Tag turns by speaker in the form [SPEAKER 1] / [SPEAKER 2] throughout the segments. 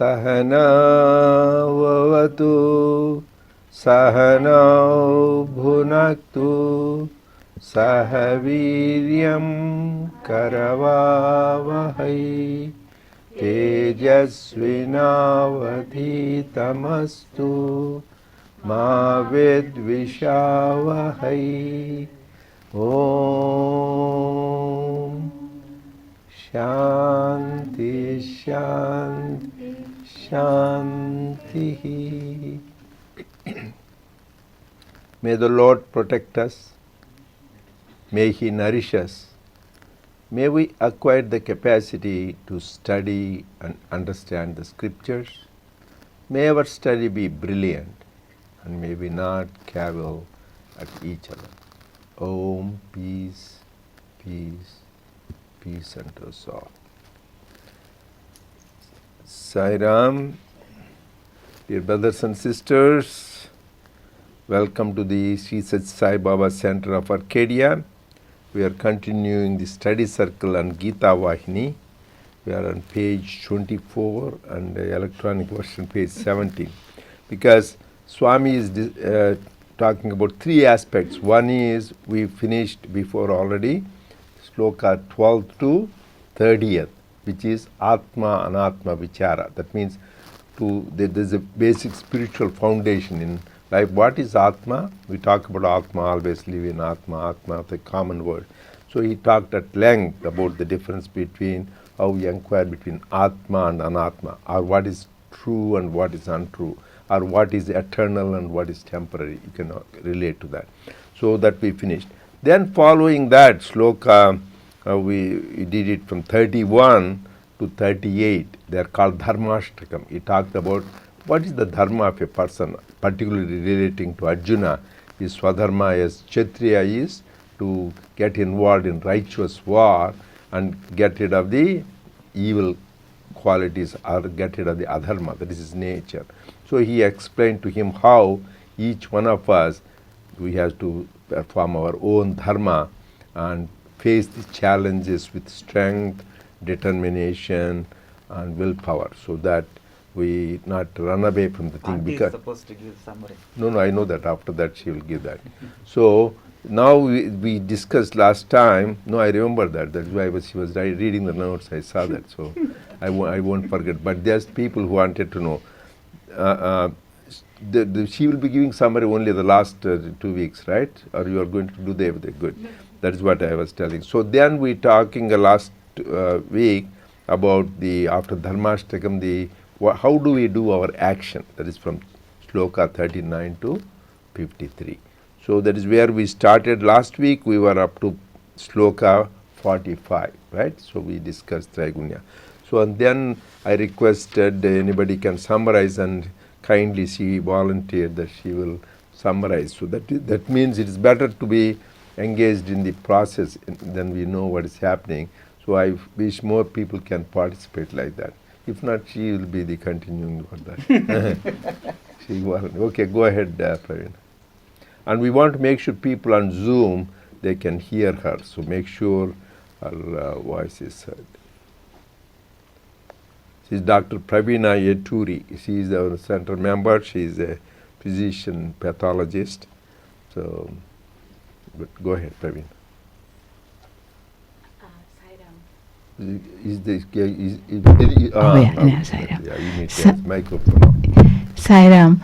[SPEAKER 1] Sahana vavatu sahanau bhunaktu sahaviryam karavavahai tejasvinavadhitamastu ma vidvishavahai. Om Shanti Shanti Shanti. May the Lord protect us. May He nourish us. May we acquire the capacity to study and understand the scriptures. May our study be brilliant, and may we not cavil at each other. Om, peace, peace, peace unto us all. Sai Ram, dear brothers and sisters, welcome to the Sri Sathya Sai Baba Center of Arcadia. We are continuing the study circle on Gita Vahini. We are on page 24 and the electronic version page 17. Because Swami is talking about three aspects. One is we finished before already, Shloka 12 to 30th, which is Atma Anatma Vichara. That means there's a basic spiritual foundation in life. What is Atma? We talk about Atma, always live in Atma, the common word. So he talked at length about the difference between how we inquire between Atma and Anatma, or what is true and what is untrue, or what is eternal and what is temporary. You can relate to that. So that we finished. Then following that shloka, we did it from 31 to 38. They are called Dharmashtakam. He talked about what is the dharma of a person, particularly relating to Arjuna. His swadharma as Kshatriya is to get involved in righteous war and get rid of the evil qualities or get rid of the adharma. That is his nature. So he explained to him how each one of us, we have to perform our own dharma and face the challenges with strength, determination and willpower, so that we not run away from the thing.
[SPEAKER 2] Auntie
[SPEAKER 1] because
[SPEAKER 2] is supposed to give summary.
[SPEAKER 1] No, I know that. After that she will give that. So now we discussed last time. No, I remember that. That's why she was reading the notes. I saw that. So I won't forget. But there's people who wanted to know. She will be giving summary only the last 2 weeks, right? Or you are going to do the everything? Good. That is what I was telling. So then we talking last week about the after Dharmashtakam, how do we do our action? That is from Shloka 39 to 53. So that is where we started last week. We were up to Shloka 45, right? So we discussed Traigunya. So and then I requested anybody can summarize, and kindly she volunteered that she will summarize. So that means it is better to be engaged in the process then we know what is happening. So I wish more people can participate like that. If not, she will be the continuing for that. Okay, go ahead, Praveen. And we want to make sure people on Zoom, they can hear her. So make sure her voice is heard. She is Dr. Praveena Yeturi. She is our center member. She is a physician pathologist. So, but go ahead, Praveen. Is this?
[SPEAKER 3] Sai Ram.
[SPEAKER 1] Yeah, you need to have microphone.
[SPEAKER 3] Sai Ram.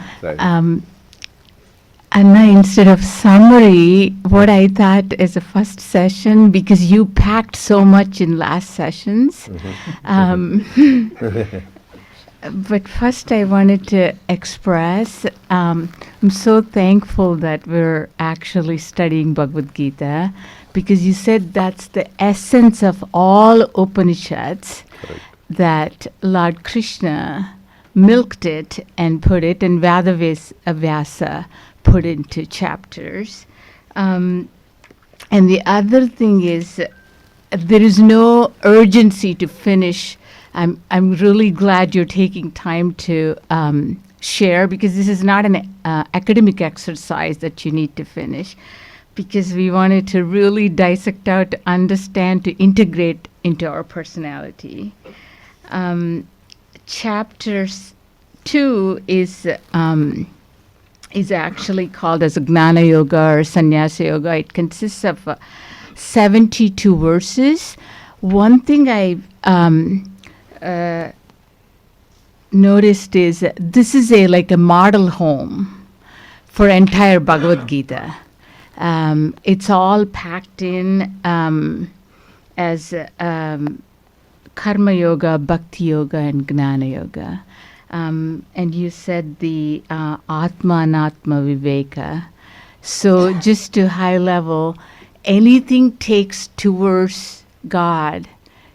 [SPEAKER 3] Anna, instead of summary, what I thought is the first session, because you packed so much in last sessions. But first, I wanted to express I'm so thankful that we're actually studying Bhagavad Gita because you said that's the essence of all Upanishads,
[SPEAKER 1] Correct.
[SPEAKER 3] that Lord Krishna milked it and put it, and Vyasa put into chapters. And the other thing is, there is no urgency to finish. I'm really glad you're taking time to share, because this is not an academic exercise that you need to finish, because we wanted to really dissect out, to understand, to integrate into our personality. Chapters 2 is actually called as a Gnana Yoga or Sannyasa Yoga. It consists of 72 verses. One thing I noticed is this is like a model home for entire Bhagavad Gita. It's all packed in as Karma Yoga, Bhakti Yoga, and Gnana Yoga. And you said the Atma Anatma Viveka. So just to high level, anything takes towards God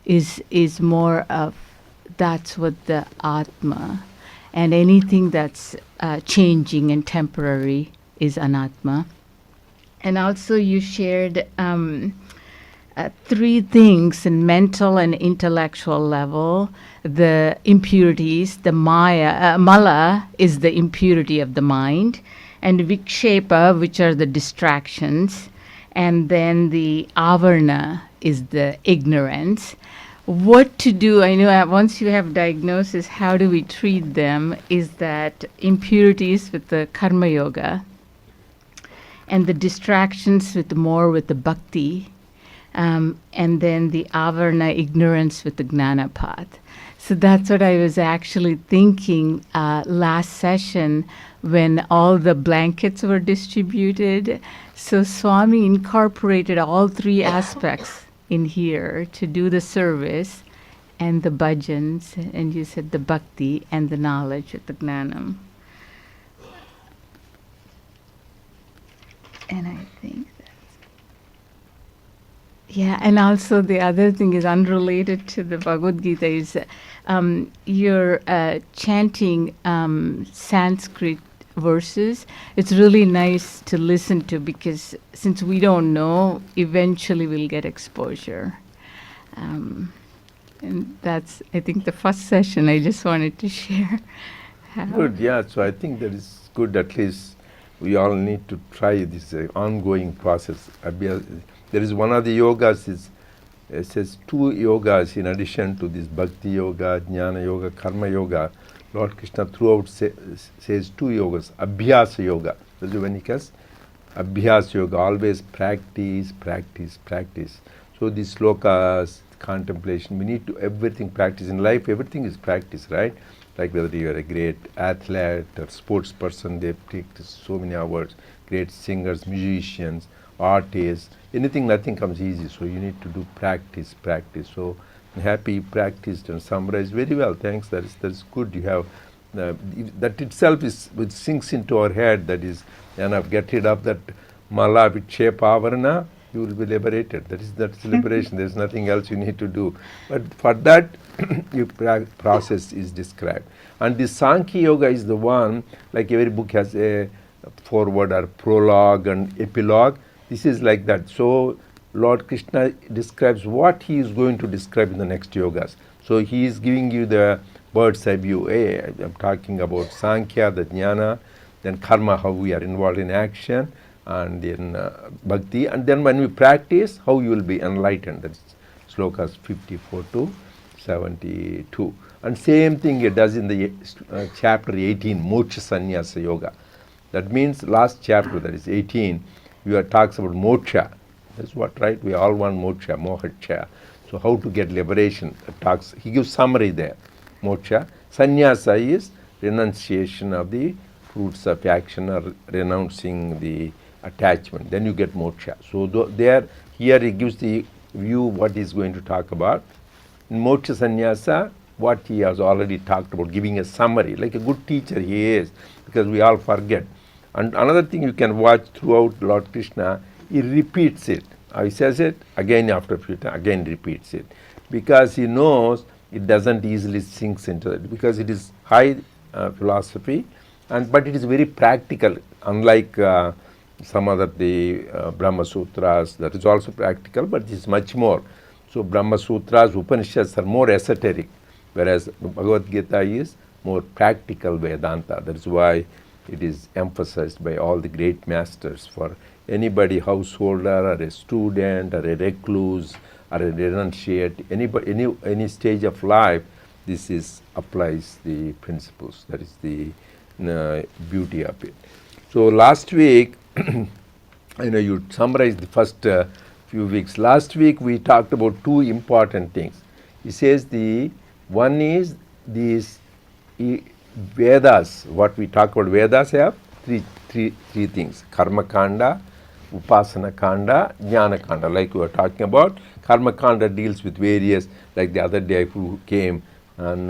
[SPEAKER 3] is more of, that's what the Atma. And anything that's changing and temporary is Anatma. And also you shared 3 things in mental and intellectual level. The impurities, the Maya, Mala is the impurity of the mind, and Vikshepa, which are the distractions, and then the Avarna is the ignorance. What to do, I know once you have diagnosis, how do we treat them, is that impurities with the Karma Yoga, and the distractions with the Bhakti, and then the Avarna, ignorance, with the Gnana path. So that's what I was actually thinking last session when all the blankets were distributed. So Swami incorporated all 3 aspects in here to do the service and the bhajans, and you said the bhakti and the knowledge with the gnanam. And I think yeah, and also the other thing is unrelated to the Bhagavad Gita is you're chanting Sanskrit verses. It's really nice to listen to, because since we don't know, eventually we'll get exposure. And that's, I think, the first session I just wanted to share.
[SPEAKER 1] Good, yeah. So I think that is good. At least we all need to try this ongoing process. There is one of the yogas, it says 2 yogas in addition to this Bhakti Yoga, Jnana Yoga, Karma Yoga. Lord Krishna throughout says 2 yogas, Abhyasa Yoga. That's when he says Abhyasa Yoga, always practice, practice, practice. So these Shlokas, contemplation, we need to everything practice. In life, everything is practice, right? Like whether you are a great athlete or sports person, they take so many hours, great singers, musicians, artists, anything, nothing comes easy. So you need to do practice, practice. So happy practiced and summarized very well. Thanks. That's good. You have that itself is which sinks into our head. That is enough. Get rid of that mala vikshepa avarana. You will be liberated. That's liberation. There's nothing else you need to do. But for that, your process is described. And the Sankhya Yoga is the one, like every book has a foreword or prologue and epilogue. This is like that. So Lord Krishna describes what he is going to describe in the next yogas. So he is giving you the bird's eye view. Hey, I'm talking about Sankhya, the Jnana, then Karma, how we are involved in action, and then Bhakti. And then when we practice, how you will be enlightened. That's Shlokas 54 to 72. And same thing it does in the chapter 18, Moksha Sannyasa Yoga. That means last chapter, that is 18, talks about moksha. That's what, right? We all want moksha, mohaksha. So how to get liberation? He gives summary there. Moksha. Sannyasa is renunciation of the fruits of action or renouncing the attachment. Then you get moksha. So here he gives the view what he's going to talk about. In moksha sannyasa, what he has already talked about, giving a summary, like a good teacher he is, because we all forget. And another thing you can watch throughout Lord Krishna, he repeats it. He says it again after a few times, again repeats it, because he knows it doesn't easily sinks into it, because it is high philosophy, but it is very practical, unlike some other the Brahma Sutras, that is also practical, but it is much more. So Brahma Sutras, Upanishads are more esoteric, whereas Bhagavad Gita is more practical Vedanta. That is why it is emphasized by all the great masters. For anybody, householder or a student or a recluse or a renunciate, any stage of life, this is applies the principles. That is the beauty of it. So last week, you summarized the first few weeks. Last week we talked about two important things. He says the one is these Vedas. What we talk about Vedas have three things: Karma Kanda, Upasana Kanda, Jnana Kanda. Like we were talking about, Karma Kanda deals with various, like the other day who came on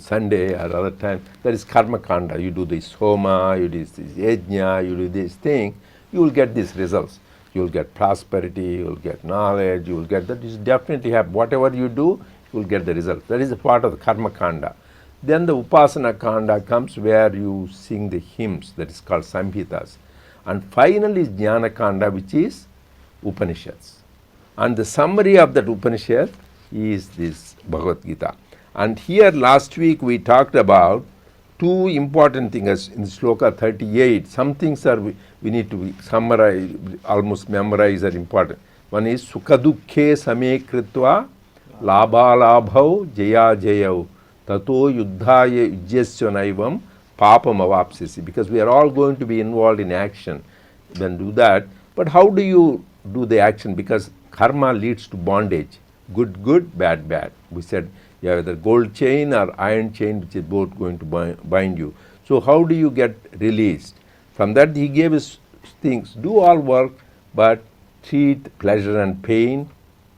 [SPEAKER 1] Sunday or other time, that is Karma Kanda. You do this Homa, you do this Yajna, you do this thing, you will get these results. You will get prosperity, you will get knowledge, you will get that. You definitely have, whatever you do, you will get the result. That is a part of the Karma Kanda. Then the Upasana Kanda comes where you sing the hymns, that is called Samhitas. And finally is Jnana Kanda, which is Upanishads. And the summary of that Upanishad is this Bhagavad Gita. And here last week we talked about two important things in Shloka 38. Some things are we need to summarize, almost memorize, are important. One is Sukadukhe Same Kritva Labhalabhau Jaya Jayau Tato Yuddhaya Ujyasya Naivam Papam Avapsisi. Because we are all going to be involved in action. Then do that. But how do you do the action? Because karma leads to bondage. Good, good, bad, bad. We said you have either gold chain or iron chain, which is both going to bind you. So how do you get released? From that he gave us things: do all work, but treat pleasure and pain,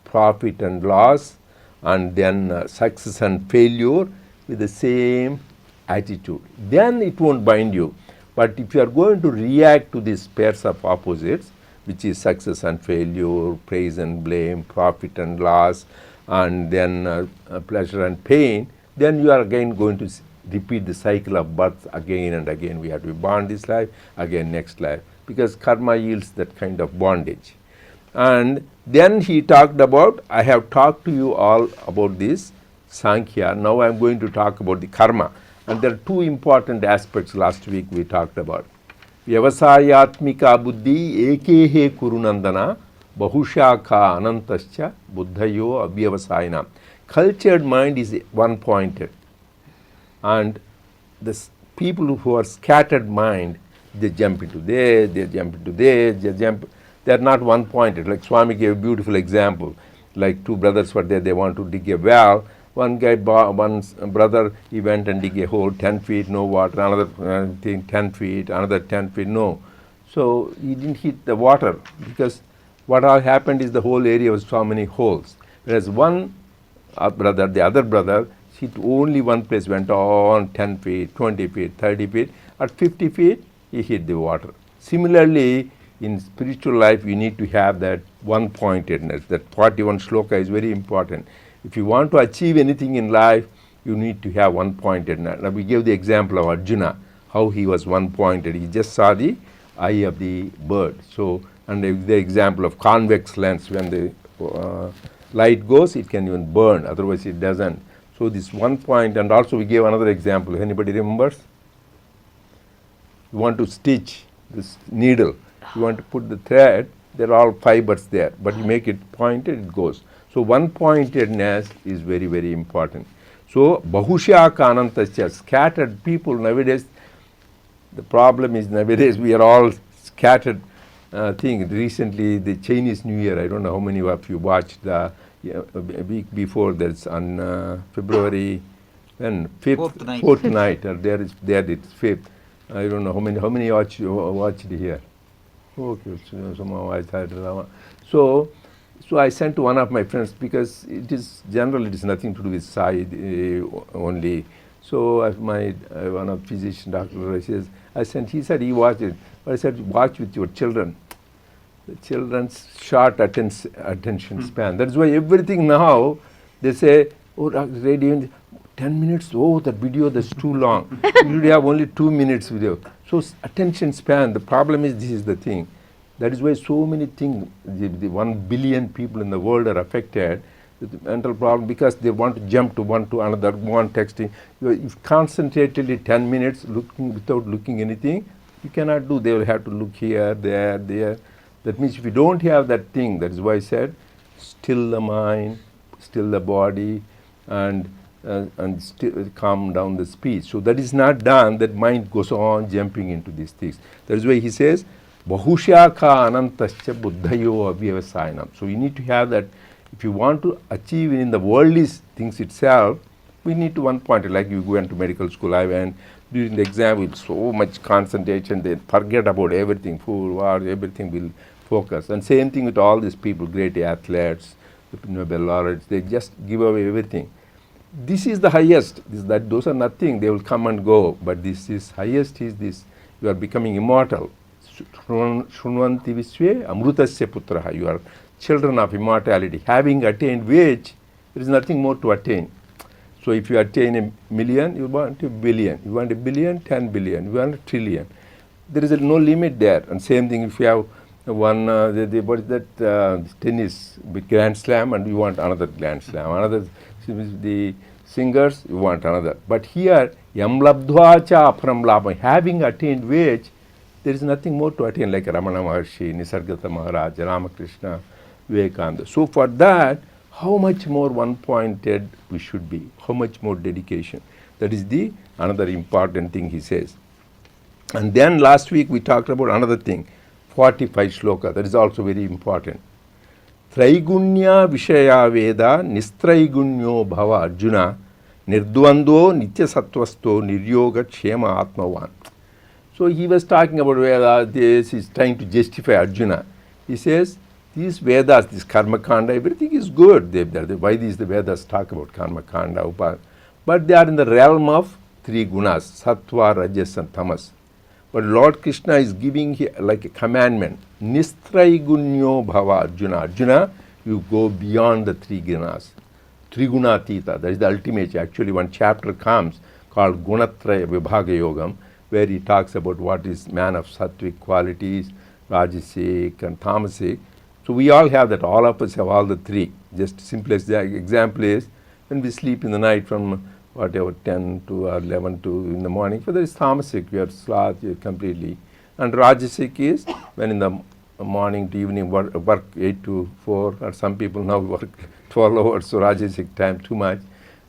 [SPEAKER 1] profit and loss, and then success and failure with the same attitude. Then it won't bind you. But if you are going to react to these pairs of opposites, which is success and failure, praise and blame, profit and loss, and then pleasure and pain, then you are again going to repeat the cycle of birth again and again. We have to be born this life, again next life, because karma yields that kind of bondage. And then he talked about, I have talked to you all about this Sankhya. Now I am going to talk about the karma. And there are two important aspects last week we talked about. Vyavasayatmika buddhi ekehe kurunandana bahushakha anantascha buddhayo avyavasayana. Cultured mind is one-pointed. And the people who are scattered mind, they jump into this, they jump into this, they are not one-pointed. Like Swami gave a beautiful example. Like two brothers were there, they want to dig a well. One brother, he went and dig a hole 10 feet, no water. Another thing 10 feet, another 10 feet, no. So he didn't hit the water, because what all happened is the whole area was so many holes. Whereas one brother, the other brother, hit only one place, went on 10 feet, 20 feet, 30 feet. At 50 feet, he hit the water. Similarly, in spiritual life, you need to have that one-pointedness. That 41 shloka is very important. If you want to achieve anything in life, you need to have one-pointedness. Now we gave the example of Arjuna, how he was one-pointed. He just saw the eye of the bird. So, and the example of convex lens, when the light goes, it can even burn, otherwise it doesn't. So this one point, and also we gave another example. Anybody remembers? You want to stitch this needle, you want to put the thread, there are all fibers there, but you make it pointed, it goes. So one-pointedness is very, very important. So bahusha kanantasya, scattered people nowadays, the problem is nowadays we are all scattered thing. Recently the Chinese New Year, I don't know how many of you watched a week before, that's on February 5th, fourth night, or there it's 5th. I don't know how many watched here. Okay, somehow I thought. So So I sent to one of my friends because it is general. It is nothing to do with Sai only. So my one of physician doctor says I sent. He said he watched it, but I said watch with your children. The children's short attention span. That's why everything now they say, oh, radio 10 minutes. Oh, that video that's too long. You have only 2 minutes video. So attention span. The problem is this is the thing. That is why so many things, the 1 billion people in the world are affected with the mental problem because they want to jump to one to another, one texting. If concentratedly 10 minutes looking without looking anything, you cannot do. They will have to look here, there, there. That means if you don't have that thing, that is why I said, still the mind, still the body, and still calm down the speech. So that is not done, that mind goes on jumping into these things. That is why he says, Bahushaka anantascha buddhayo avyavasayanam. So you need to have that. If you want to achieve in the worldly things itself, we need to one point, like you go into medical school, I went, during the exam with so much concentration, they forget about everything, food, water, everything will focus. And same thing with all these people, great athletes, Nobel laureates, they just give away everything. This is the highest. Those are nothing, they will come and go. But this is highest is this, you are becoming immortal. Shrunvanti Visve Amrutasya Putraha. You are children of immortality. Having attained which, there is nothing more to attain. So if you attain a million, you want a billion. You want a billion, 10 billion. You want a trillion. There is no limit there. And same thing if you have one, what is that, tennis, Grand Slam, and you want another Grand Slam. Another, the singers, you want another. But here, Yam Labdhva cha Aparam Labha, having attained which, there is nothing more to attain, like Ramana Maharshi, Nisargata Maharaj, Ramakrishna, Vivekananda. So for that, how much more one-pointed we should be, how much more dedication. That is the another important thing he says. And then last week we talked about another thing, 45 shloka, that is also very important. Traigunya Vishaya Veda Nistraigunyo Bhava Arjuna Nirdvando Nitya Sattvasto Niryoga Kshema Atmavan. So he was talking about Veda, this is trying to justify Arjuna. He says, these Vedas, this Karma Kanda, everything is good. Why these the Vedas talk about Karma Kanda, but they are in the realm of 3 gunas, Sattva, Rajas and Tamas. But Lord Krishna is giving here like a commandment, Nistraigunyo Bhava Arjuna. Arjuna, you go beyond the 3 gunas. Trigunatita, that is the ultimate. Actually one chapter comes called Gunatraya Vibhaga Yogam, where he talks about what is man of sattvic qualities, rajasic and tamasic. So we all have that, all of us have all the 3. Just simplest example is when we sleep in the night from whatever 10 to 11 to in the morning, whether it's tamasic, we are sloth completely. And rajasic is when in the morning to evening work 8 to 4, or some people now work 12 hours, so rajasic time too much.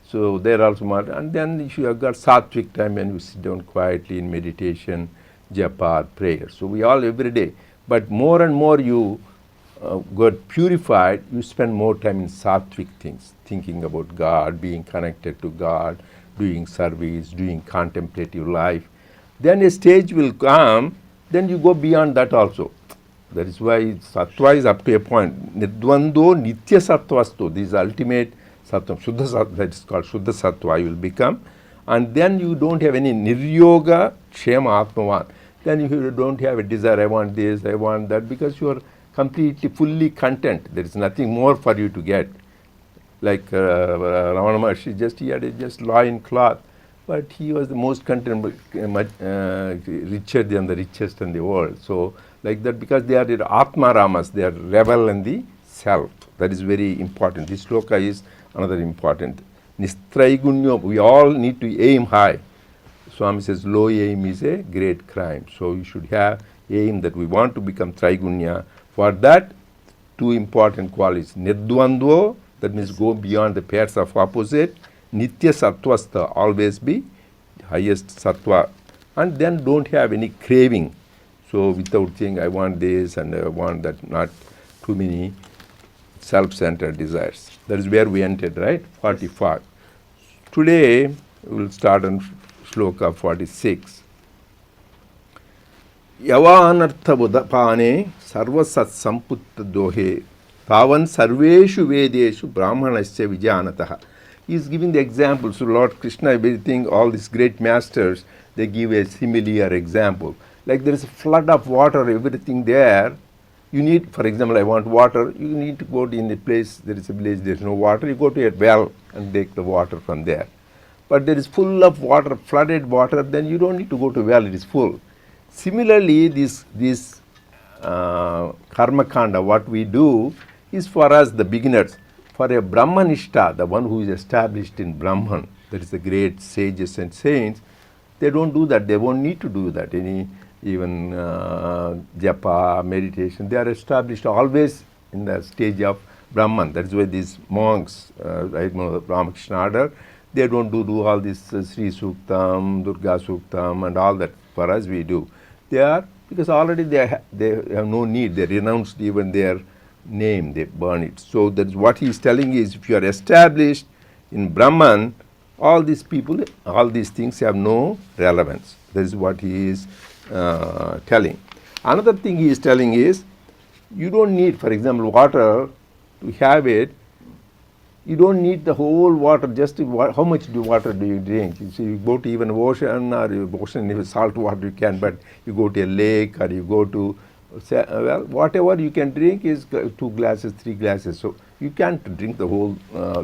[SPEAKER 1] So there also, and then if you have got sattvic time when you sit down quietly in meditation, japa, prayer. So we all every day. But more and more you got purified, you spend more time in sattvic things, thinking about God, being connected to God, doing service, doing contemplative life. Then a stage will come, then you go beyond that also. That is why sattva is up to a point. Nirdvando nitya sattvasto, this is ultimate sattva. Shuddha sattva, that is called Shuddha sattva, you will become. And then you don't have any niryoga kshema atmavan. Then you don't have a desire, I want this, I want that, because you are completely, fully content. There is nothing more for you to get. Like Ramana Maharshi, he had a just loin cloth, but he was the most content, richer than the richest in the world. So like that, because they are the Atma Ramas, they are rebel in the self. That is very important. This shloka is another important. Nistraigunyo, we all need to aim high. Swami says low aim is a great crime. So you should have aim that we want to become Traigunya. For that, 2 important qualities. Nirdvandvo, that means go beyond the pairs of opposite. Nitya sattvasta, always be highest sattva. And then don't have any craving. So without saying I want this and I want that, not too many self-centered desires. That is where we entered, right? 45. Today, we will start on shloka 46. Yavanartha budapane sarvasat samputta dohe Tavan sarveshu vedeshu brahmanasya vijanataha. He is giving the example. So Lord Krishna, everything, all these great masters, they give a similar example. Like there is a flood of water, everything there. You need, for example, I want water. You need to go to in a place, there is a village, there is no water. You go to a well and take the water from there. But there is full of water, flooded water, then you don't need to go to well, it is full. Similarly, this karma kanda, what we do, is for us, the beginners. For a Brahmanishta, the one who is established in Brahman, that is the great sages and saints, they don't do that. They won't need to do that. Even japa, meditation, they are established always in the stage of Brahman. That's why these monks, right now, the Ramakrishna order, they don't do all this Sri Suktam, Durga Suktam, and all that. For us, we do. They are, because already they have no need. They renounced even their name, they burn it. So that's what he is telling is, if you are established in Brahman, all these people, all these things have no relevance. That is what he is telling. Another thing he is telling is, you don't need, for example, water, to have it, you don't need the whole water, just how much water do you drink? You see, you go to even ocean, or ocean, if salt water you can, but you go to a lake, or you go to, well, whatever you can drink is 2 glasses, 3 glasses. So you can't drink the whole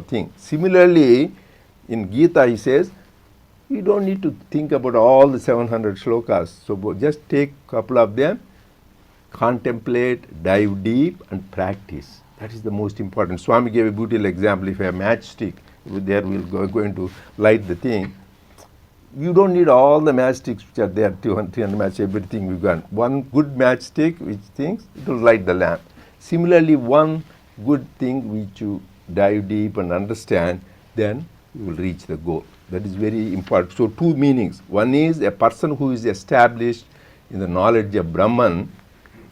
[SPEAKER 1] thing. Similarly, in Gita he says, you don't need to think about all the 700 shlokas. So just take a couple of them, contemplate, dive deep, and practice. That is the most important. Swami gave a beautiful example. If a matchstick, there we're going to light the thing. You don't need all the matchsticks which are there, 200, 300 match, everything you got. One good matchstick which thinks, it will light the lamp. Similarly, one good thing which you dive deep and understand, then you will reach the goal. That is very important. So 2 meanings. One is a person who is established in the knowledge of Brahman,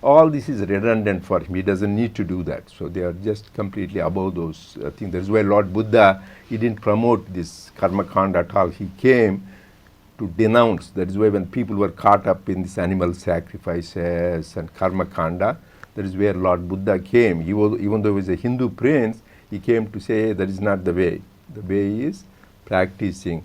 [SPEAKER 1] all this is redundant for him. He doesn't need to do that. So they are just completely above those things. That is why Lord Buddha, he didn't promote this karma kanda at all. He came to denounce. That is why when people were caught up in these animal sacrifices and karma kanda, that is where Lord Buddha came. He was, even though he was a Hindu prince, he came to say that is not the way. The way is practicing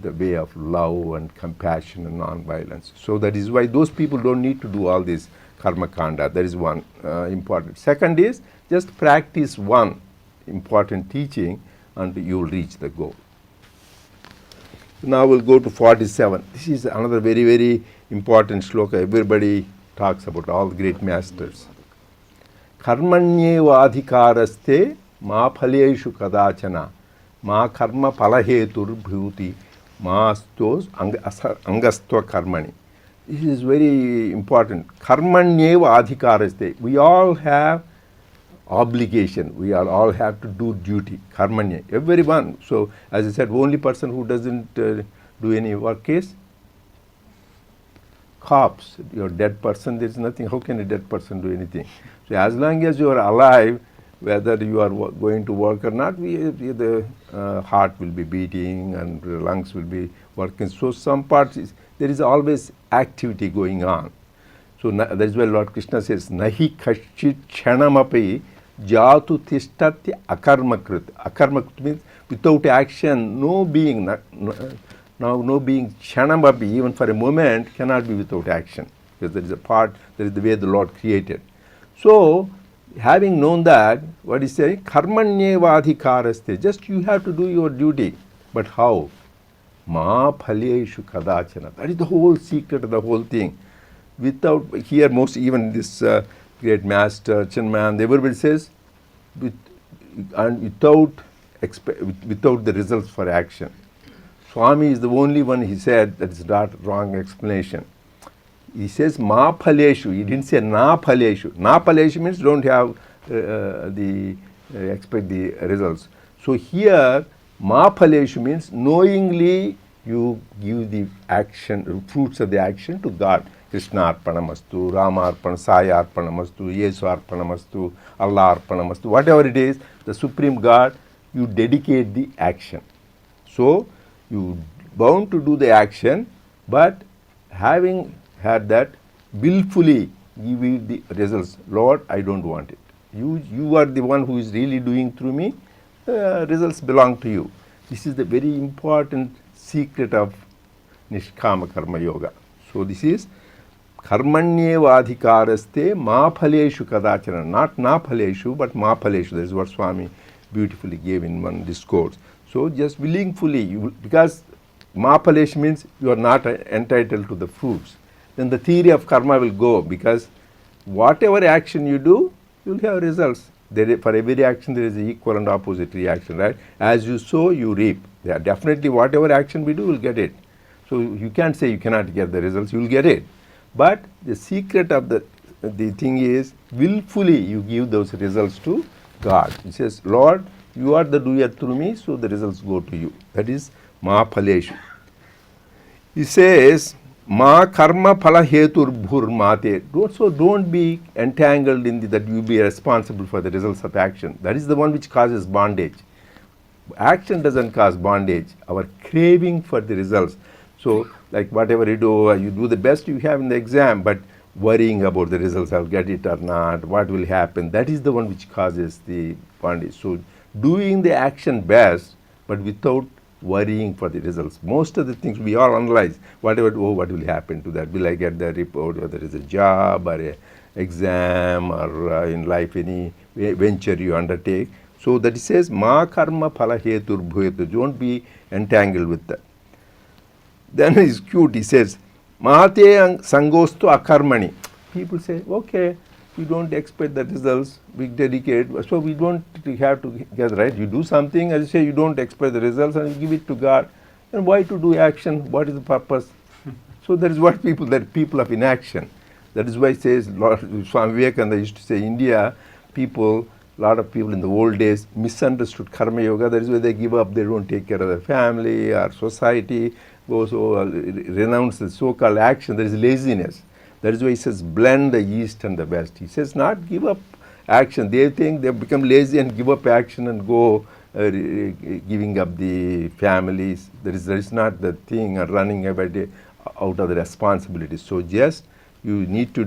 [SPEAKER 1] the way of love and compassion and non-violence. So that is why those people don't need to do all this karma kanda. That is one important. Second is, just practice one important teaching and you will reach the goal. Now we'll go to 47. This is another very, very important shloka. Everybody talks about all the great masters. Karmanyeva adhikaraste ma phaleshu kadachana ma karma palahetur bhuti ma stos angastva karmani. This is very important. Karmanyeva adhikaraste. We all have obligation. We all have to do duty. Karmanya. Everyone. So, as I said, only person who doesn't do any work is corpse. You're a dead person, there is nothing. How can a dead person do anything? So, as long as you are alive, whether you are going to work or not, the heart will be beating and the lungs will be working. So, some parts, there is always activity going on. So, that is why Lord Krishna says, Nahi kashchit kshanamapi jatu tishtatya akarmakrit. Akarmakrit means without action, no being, no being kshanamapi, even for a moment, cannot be without action. Because there is a part, there is the way the Lord created. So, having known that, what is saying? Karmanyevadhikaraste. Just you have to do your duty. But how? Ma phaleshu kadachana. That is the whole secret of the whole thing. Without, here most even this great master, Chinman, everybody says, without the results for action. Swami is the only one, he said, that is not wrong explanation. He says, ma phaleshu. He didn't say na phaleshu. Na phaleshu means don't have expect the results. So here, ma phaleshu means knowingly you give the action, fruits of the action to God. Krishna arpanamastu, Rama arpan, Sai arpanamastu, Yesu arpanamastu, Allah arpanamastu, whatever it is, the Supreme God, you dedicate the action. So, you bound to do the action, but having had that, willfully give you the results. Lord, I don't want it. You are the one who is really doing through me. Results belong to you. This is the very important secret of Nishkama Karma Yoga. So this is Karmanyevadhikaraste ma phaleshu kadachana. Not na phaleshu, but ma phaleshu. That is what Swami beautifully gave in one discourse. So just willingly, because ma phaleshu means you are not entitled to the fruits. Then the theory of karma will go, because whatever action you do, you will have results. For every action there is an equal and opposite reaction, right? As you sow, you reap. Yeah, definitely whatever action we do, we will get it. So you can't say you cannot get the results, you will get it. But the secret of the thing is, willfully you give those results to God. He says, Lord, you are the doer through me, so the results go to you. That is Mahaphaleshu. He says, Ma karma phala hetur bhur mate. Don't be entangled in that you be responsible for the results of action. That is the one which causes bondage. Action doesn't cause bondage. Our craving for the results. So, like whatever you do the best you have in the exam, but worrying about the results, I'll get it or not, what will happen, that is the one which causes the bondage. So, doing the action best, but without worrying for the results. Most of the things we all analyze, what will happen to that? Will I get the report, whether it's a job or an exam or in life any venture you undertake. So that it says, ma karma phala hetur bhuyetu. Don't be entangled with that. Then it's cute, he says, mahate sangostu akarmani. People say, okay, we don't expect the results, we dedicate, so we don't have to get right. You do something, as you say, you don't expect the results and you give it to God. And why to do action? What is the purpose? So that is what people of inaction. That is why it says, Swami Vivekananda used to say, India, a lot of people in the old days misunderstood Karma Yoga. That is why they give up, they don't take care of their family or society, renounce the so-called action. There is laziness. That is why he says, blend the east and the west. He says, not give up action. They think they become lazy and give up action and go giving up the families. There is not the thing, running every day out of the responsibility. So just you need to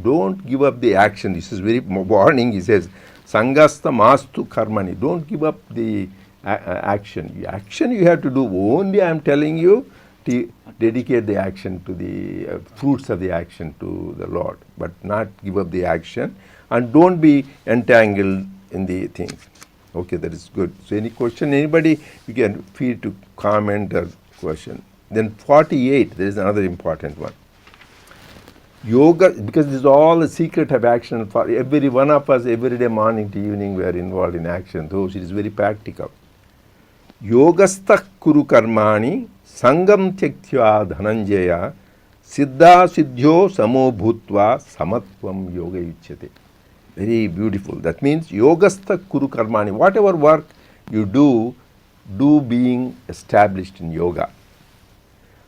[SPEAKER 1] don't give up the action. This is very warning. He says, Sangasta mastu karmani. Don't give up the action. Action you have to do. Only I am telling you to dedicate the action to the fruits of the action to the Lord, but not give up the action, and don't be entangled in the things. Okay, that is good. So any question, anybody, you can feel to comment or question. Then 48, there is another important one. Yoga, because this is all the secret of action for every one of us, every day morning to evening we are involved in action, though it is very practical. Yogastha kuru karmani sangam tyaktva dhananjaya siddha siddhyo samo bhutva samatvam yoga yuchyate. Very beautiful. That means yogastha kuru karmani. Whatever work you do being established in yoga.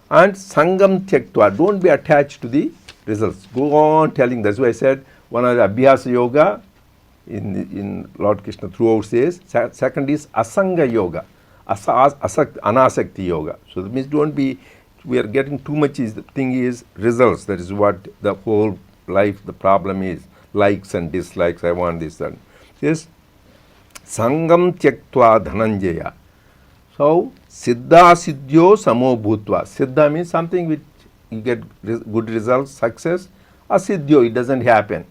[SPEAKER 1] And sangam tyaktva. Don't be attached to the results. Go on telling. That's why I said one of the abhyasa yoga in Lord Krishna throughout says. Second is asanga yoga. Anasakti yoga. So that means we are getting too much. The thing is results. That is what the whole life, the problem is. Likes and dislikes, I want this and yes. Sangam tyaktva dhananjaya. So siddha siddhyo samo bhutva. Siddha means something which you get good results, success. Asiddhyo, it doesn't happen.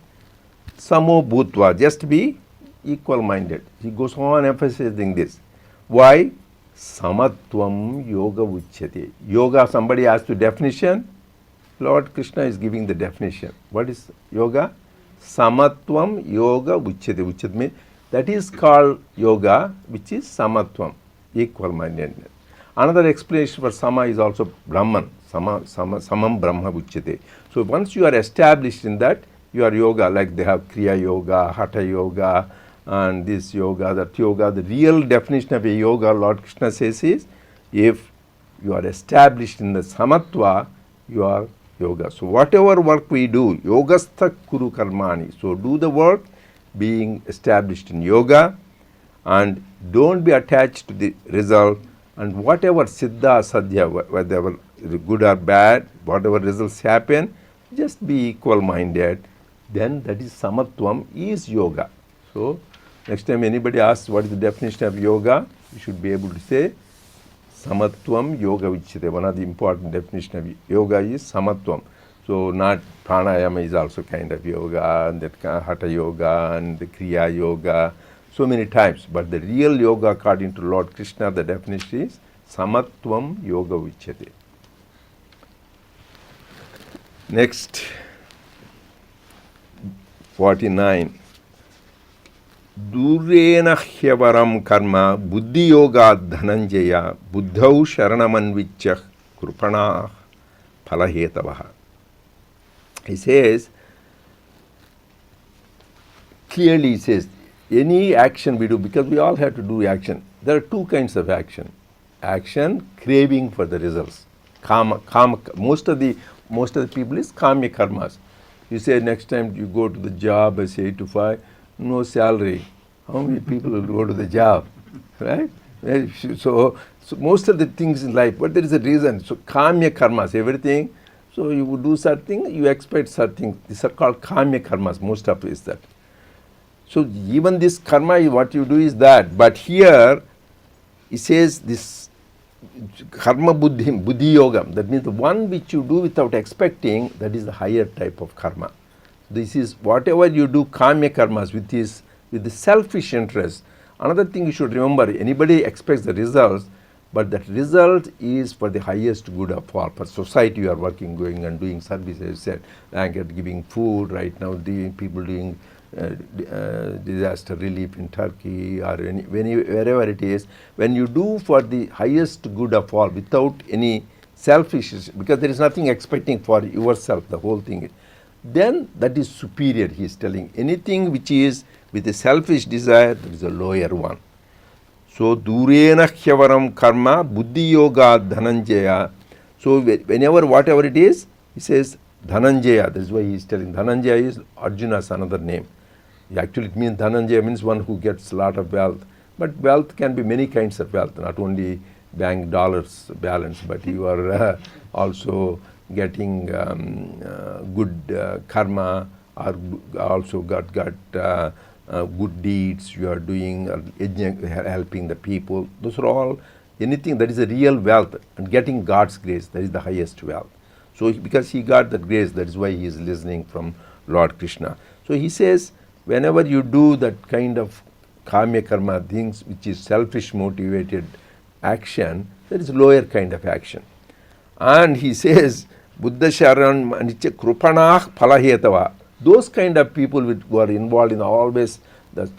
[SPEAKER 1] Samo bhutva, just be equal minded. He goes on emphasizing this. Why? Samatvam yoga uchyate. Yoga, somebody asked the definition. Lord Krishna is giving the definition. What is yoga? Samatvam yoga uchyate. Uchyate means that is called yoga, which is samatvam, equal mindedness. Another explanation for sama is also Brahman. Samam Brahma uchyate. So once you are established in that, you are yoga, like they have Kriya Yoga, Hatha Yoga, and this yoga, that yoga. The real definition of a yoga, Lord Krishna says, is if you are established in the samatva, you are yoga. So whatever work we do, yogastha kuru karmani. So do the work being established in yoga, and don't be attached to the result. And whatever siddha, sadhya, whether good or bad, whatever results happen, just be equal minded. then that is samatvam is yoga. So next time anybody asks what is the definition of yoga, you should be able to say samatvam yoga vichyate. One of the important definition of yoga is samatvam. So not pranayama is also kind of yoga, and that hatha yoga and the kriya yoga, so many types. But the real yoga according to Lord Krishna, the definition is samatvam yoga vichyate. Next, 49. Durena hyevaram karma buddhi yoga dhananjaya buddhau sharanamanvichya krupana phalahetavaha. He says, clearly he says, any action we do, because we all have to do action. There are two kinds of action. Action craving for the results. Most of the people is kamya karmas. You say next time you go to the job, I say 8 to 5, no salary. How many people will go to the job, right? So most of the things in life, but there is a reason. So kamya karmas, everything. So you would do something, you expect something. These are called kamya karmas. Most of it is that. So even this karma, what you do is that. But here, he says this karma buddhi yogam. That means the one which you do without expecting, that is the higher type of karma. This is whatever you do kamya karmas with the selfish interest. Another thing you should remember, anybody expects the results, but that result is for the highest good of all. For society you are working, going and doing service, as you said, like giving food right now, the people doing disaster relief in Turkey or wherever it is. When you do for the highest good of all without any selfishness, because there is nothing expecting for yourself, the whole thing, then that is superior, he is telling. Anything which is with a selfish desire, that is a lower one. So, durena hyevaram karma buddhi yoga dhananjaya. So, whenever whatever it is, he says dhananjaya. That is why he is telling. Dhananjaya is Arjuna's another name. Actually, it means Dhananjaya means one who gets a lot of wealth. But wealth can be many kinds of wealth, not only bank dollars balance, but you are also getting good karma, or also got good deeds you are doing, or helping the people. Those are all anything that is a real wealth, and getting God's grace, that is the highest wealth. So because he got that grace, that is why he is listening from Lord Krishna. So he says, whenever you do that kind of kamya karma things, which is selfish motivated action, that is lower kind of action. And he says, Buddha Sharan Manicha Krupanah Phalahetava. Those kind of people who are involved in always the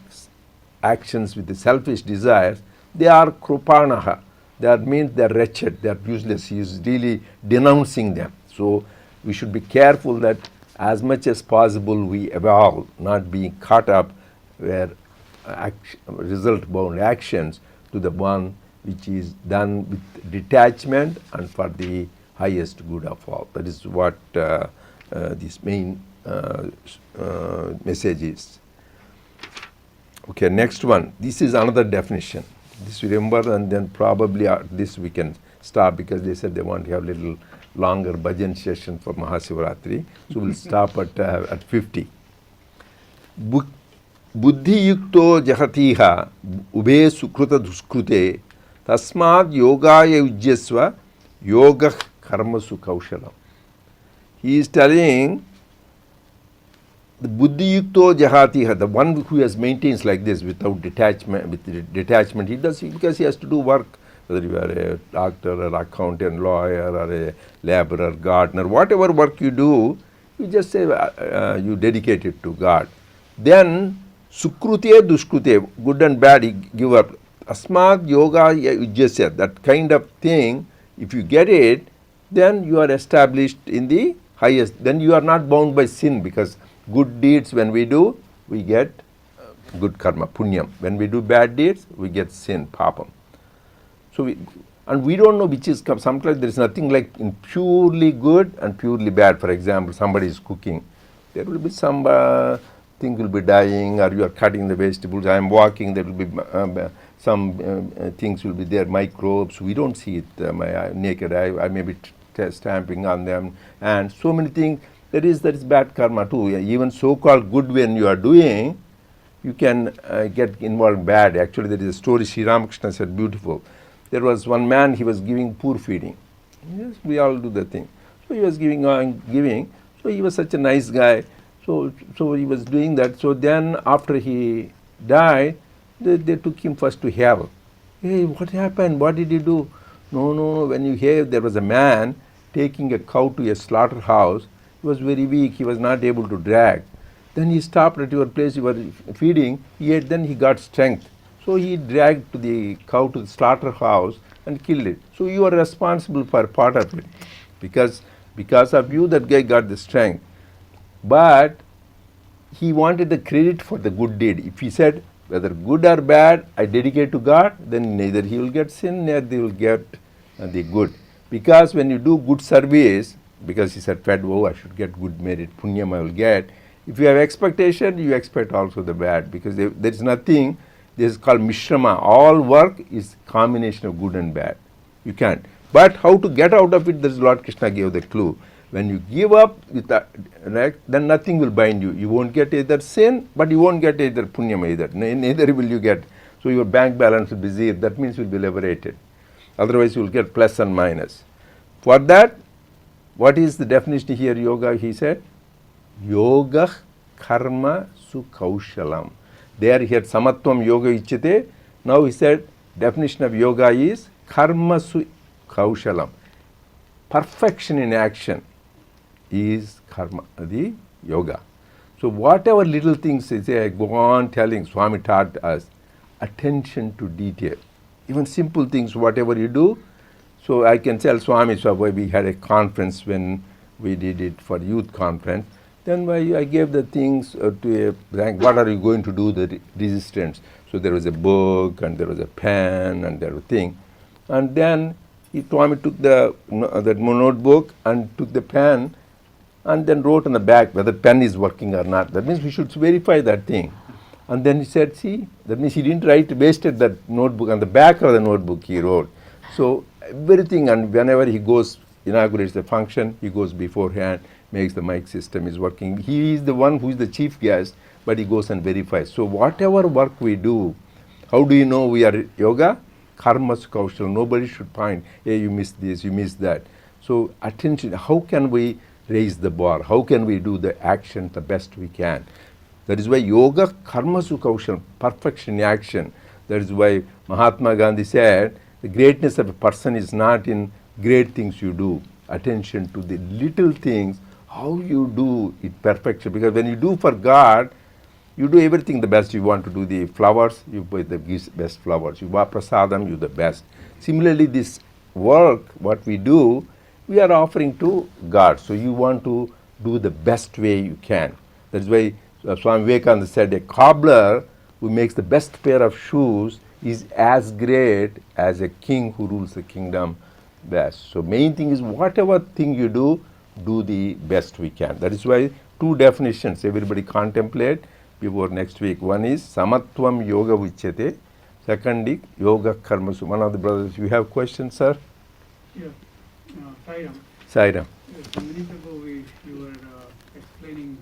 [SPEAKER 1] actions with the selfish desires, they are Krupanaha. That means they are wretched, they are useless. He is really denouncing them. So we should be careful that as much as possible we evolve, not being caught up where result-bound actions to the one which is done with detachment and for the highest good of all. That is what this main message is. Okay, next one. This is another definition. This we remember, and then probably this we can stop, because they said they want to have a little longer bhajan session for Mahasivaratri. So we'll stop at 50. Buddhi yukto jahatiha ube sukruta duskrute tasmad yogaya ujyasva yoga karma sukaushalam. He is telling the buddhi yukto jahatiha, the one who has maintains like this without detachment, he does it because he has to do work, whether you are a doctor or accountant, lawyer or a laborer, gardener, whatever work you do, you just say you dedicate it to God. Then sukrute duskrute, good and bad, he give up. Asmad yoga ujjasya, that kind of thing, if you get it, then you are established in the highest. Then you are not bound by sin, because good deeds when we do, we get good karma, punyam. When we do bad deeds, we get sin, papam. So we don't know which is, sometimes there is nothing like in purely good and purely bad. For example, somebody is cooking, there will be some thing will be dying, or you are cutting the vegetables, I am walking, there will be some things will be there, microbes, we don't see it, my naked eye, I may be stamping on them, and so many things. that is bad karma too. Yeah, even so-called good when you are doing, you can get involved in bad. Actually, there is a story Sri Ramakrishna said, beautiful. There was one man, he was giving poor feeding. Yes, we all do the thing. So he was giving on giving. So he was such a nice guy. So he was doing that. So then after he died, they took him first to hell. Hey, what happened? What did you do? No. When you hear there was a man taking a cow to a slaughterhouse, he was very weak. He was not able to drag. Then he stopped at your place. You were feeding. He ate. Then he got strength. So he dragged to the cow to the slaughterhouse and killed it. So you are responsible for part of it, because of you that guy got the strength. But he wanted the credit for the good deed. If he said whether good or bad I dedicate to God, then neither he will get sin, neither he will get the good. Because when you do good service, because he said, fed, oh, I should get good merit, punyam I will get. If you have expectation, you expect also the bad, because there is nothing. This is called mishrama. All work is combination of good and bad. You can't. But how to get out of it, this Lord Krishna gave the clue. When you give up with that, right, then nothing will bind you. You won't get either sin, but you won't get either punyam either. Neither will you get. So your bank balance will be zero. That means you will be liberated. Otherwise you will get plus and minus. For that, what is the definition here, yoga? He said, yoga karma sukhaushalam. There he had samatvam yoga ichite. Now he said, definition of yoga is karma sukhaushalam. Perfection in action is karma, the yoga. So whatever little things I go on telling, Swami taught us, attention to detail. Even simple things, whatever you do. So I can tell Swami, so we had a conference when we did it for youth conference. Then I gave the things to a rank, what are you going to do, the resistance. So there was a book and there was a pen and there was a thing. And then Swami took the notebook and took the pen and then wrote on the back whether pen is working or not. That means we should verify that thing. And then he said, see, that means he didn't wasted that notebook. On the back of the notebook he wrote. So everything, and whenever he goes, inaugurates the function, he goes beforehand, makes the mic system is working. He is the one who is the chief guest, but he goes and verifies. So whatever work we do, how do you know we are yoga? Karma kaushal. Nobody should point, hey, you missed this, you missed that. So attention, how can we raise the bar? How can we do the action the best we can? That is why yoga karma kaushal, perfection in action. That is why Mahatma Gandhi said, the greatness of a person is not in great things you do. Attention to the little things, how you do it perfection. Because when you do for God, you do everything the best. You want to do the flowers, you buy the best flowers. You buy prasadam, you the best. Similarly, this work, what we do, we are offering to God. So you want to do the best way you can. That's why Swami Vivekananda said, a cobbler who makes the best pair of shoes is as great as a king who rules the kingdom best. So main thing is whatever thing you do the best we can. That is why two definitions everybody contemplate before next week. One is samatvam yoga vichyate. Second is yoga karma. So one of the brothers, you have questions, sir?
[SPEAKER 2] Yeah, Sairam.
[SPEAKER 1] Sairam.
[SPEAKER 2] Yes, a minute ago you were explaining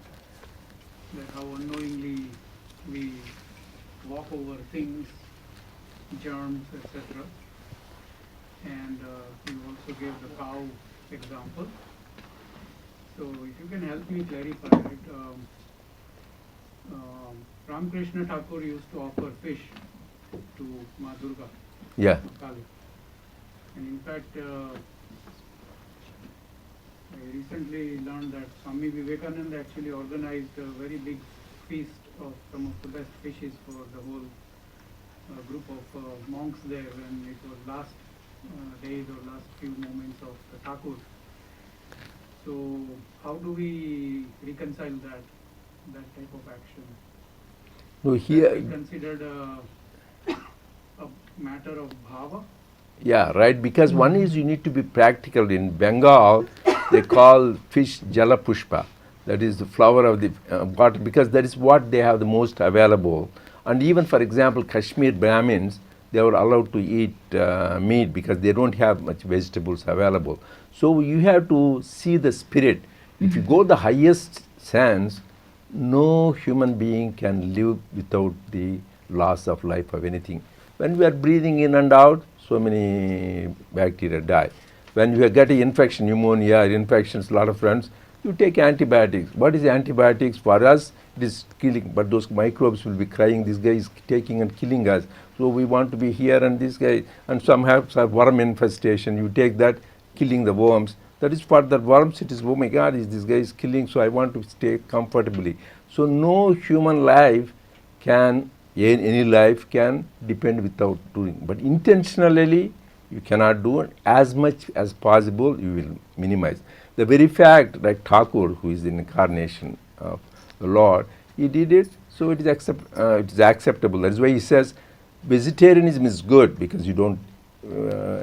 [SPEAKER 2] that how unknowingly we walk over things, germs, etc. And you also gave the cow example. So if you can help me clarify it, Ramakrishna Thakur used to offer fish to Ma Durga,
[SPEAKER 1] Yeah.
[SPEAKER 2] Ma Kali. And in fact, I recently learned that Swami Vivekananda actually organized a very big feast of some of the best fishes for the whole group of monks there when it was last days or last few moments of the Thakur. So how do we reconcile that type of action?
[SPEAKER 1] No, here.
[SPEAKER 2] Is considered a matter of bhava?
[SPEAKER 1] Yeah, right. Because one is you need to be practical. In Bengal, they call fish jala pushpa. That is the flower of the water, because that is what they have the most available. And even, for example, Kashmir Brahmins, they were allowed to eat meat because they don't have much vegetables available. So you have to see the spirit. If you go the highest sense, no human being can live without the loss of life of anything. When we are breathing in and out, so many bacteria die. When you get an infection, pneumonia, infections, a lot of friends, you take antibiotics. What is antibiotics? For us, it is killing, but those microbes will be crying, this guy is taking and killing us. So we want to be here, and this guy, and some have worm infestation. You take that, killing the worms. That is for the worms, it is, oh my God, this guy is killing, so I want to stay comfortably. So no human life can, any life can depend without doing. But intentionally, you cannot do it. As much as possible, you will minimize. The very fact that Thakur, who is the incarnation of the Lord, he did it, so it is acceptable. That is why he says vegetarianism is good, because you don't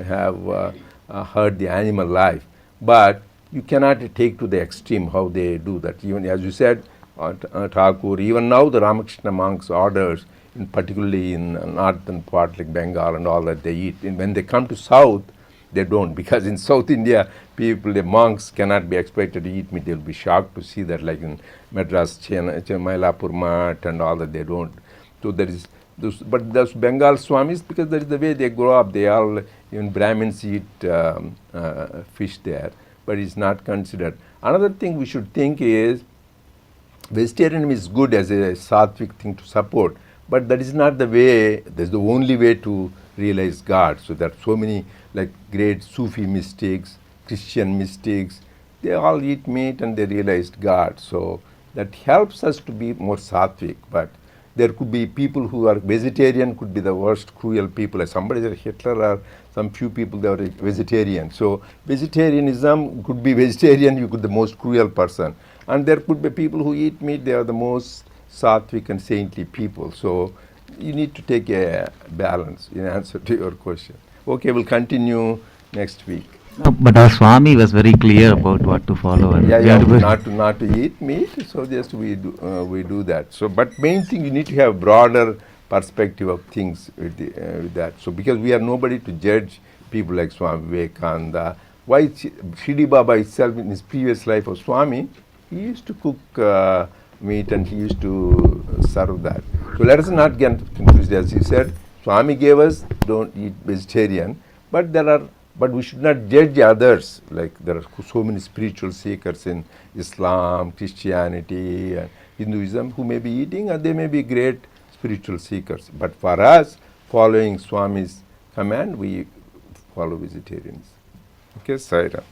[SPEAKER 1] have hurt the animal life. But you cannot take to the extreme how they do that. Even as you said, Thakur, even now the Ramakrishna monks orders, particularly in northern part like Bengal and all that, they eat. And when they come to south, they don't, because in South India, people, the monks cannot be expected to eat meat. They'll be shocked to see that, like in Madras, Mylapore Math and all that, they don't. So there is, but those Bengal Swamis, because that is the way they grow up, they all, even Brahmins eat fish there, but it's not considered. Another thing we should think is, vegetarianism is good as a sattvic thing to support, but that is not the way, that's the only way to realize God. So there are so many like great Sufi mystics, Christian mystics, they all eat meat and they realized God. So that helps us to be more sattvic. But there could be people who are vegetarian, could be the worst cruel people. Like somebody like Hitler or some few people, they are vegetarian. So vegetarianism could be vegetarian, you could be the most cruel person. And there could be people who eat meat, they are the most sattvic and saintly people. So you need to take a balance in answer to your question. Okay, we'll continue next week.
[SPEAKER 4] No, but our Swami was very clear about what to follow. And
[SPEAKER 1] not to eat meat. So just we do that. So, but main thing, you need to have broader perspective of things with that. So because we are nobody to judge people like Swami Vivekananda. Why Shirdi Baba itself in his previous life of Swami, he used to cook meat and he used to serve that. So let us not get confused. As he said, Swami gave us don't eat vegetarian, but we should not judge others. Like there are so many spiritual seekers in Islam, Christianity, and Hinduism who may be eating, and they may be great spiritual seekers. But for us, following Swami's command, we follow vegetarians. Okay, Saira.